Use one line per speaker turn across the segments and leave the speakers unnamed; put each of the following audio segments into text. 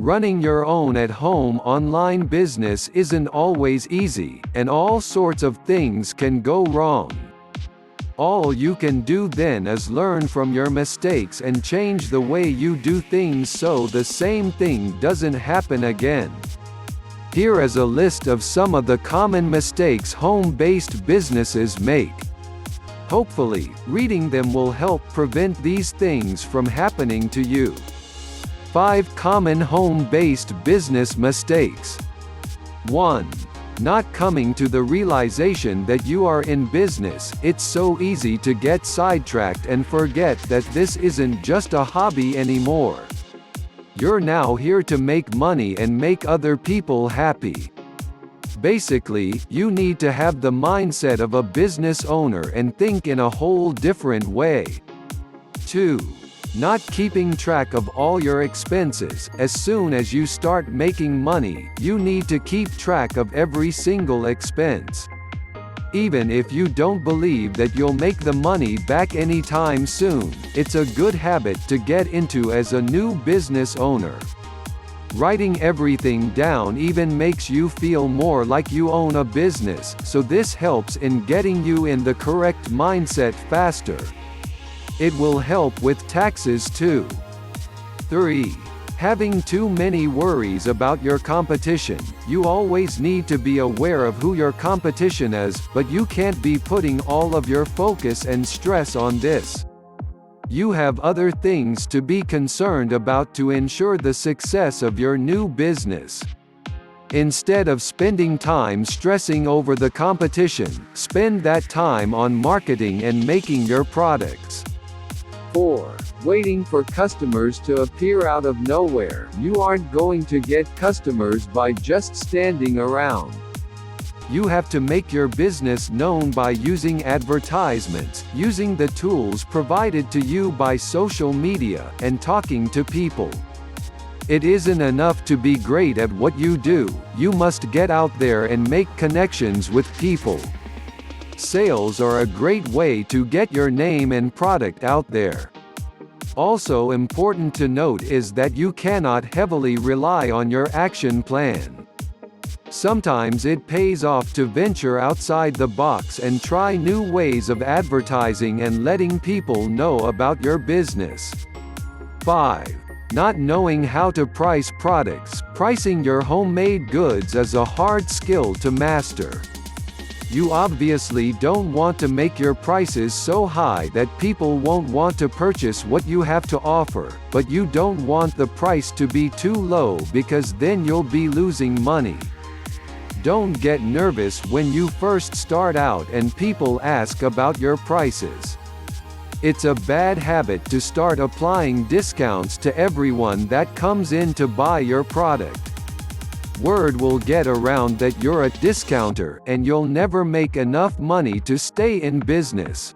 Running your own at-home online business isn't always easy, and all sorts of things can go wrong. All you can do then is learn from your mistakes and change the way you do things so the same thing doesn't happen again. Here is a list of some of the common mistakes home-based businesses make. Hopefully, reading them will help prevent these things from happening to you. 5 common home-based business mistakes. 1. Not coming to the realization that you are in business. It's so easy to get sidetracked and forget that this isn't just a hobby anymore. You're now here to make money and make other people happy. Basically, you need to have the mindset of a business owner and think in a whole different way. 2. Not keeping track of all your expenses. As soon as you start making money, you need to keep track of every single expense. Even if you don't believe that you'll make the money back anytime soon, it's a good habit to get into as a new business owner. Writing everything down even makes you feel more like you own a business, so this helps in getting you in the correct mindset faster. It will help with taxes too. 3. Having too many worries about your competition. You always need to be aware of who your competition is, but you can't be putting all of your focus and stress on this. You have other things to be concerned about to ensure the success of your new business. Instead of spending time stressing over the competition, spend that time on marketing and making your products. 4. Waiting for customers to appear out of nowhere. You aren't going to get customers by just standing around. You have to make your business known by using advertisements, using the tools provided to you by social media, and talking to people. It isn't enough to be great at what you do, you must get out there and make connections with people. Sales are a great way to get your name and product out there. Also important to note is that you cannot heavily rely on your action plan. Sometimes it pays off to venture outside the box and try new ways of advertising and letting people know about your business. 5. Not knowing how to price products. Pricing your homemade goods is a hard skill to master. You obviously don't want to make your prices so high that people won't want to purchase what you have to offer, but you don't want the price to be too low because then you'll be losing money. Don't get nervous when you first start out and people ask about your prices. It's a bad habit to start applying discounts to everyone that comes in to buy your product. Word will get around that you're a discounter, and you'll never make enough money to stay in business.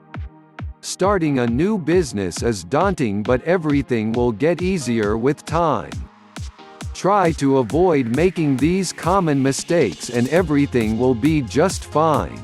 Starting a new business is daunting, but everything will get easier with time. Try to avoid making these common mistakes and everything will be just fine.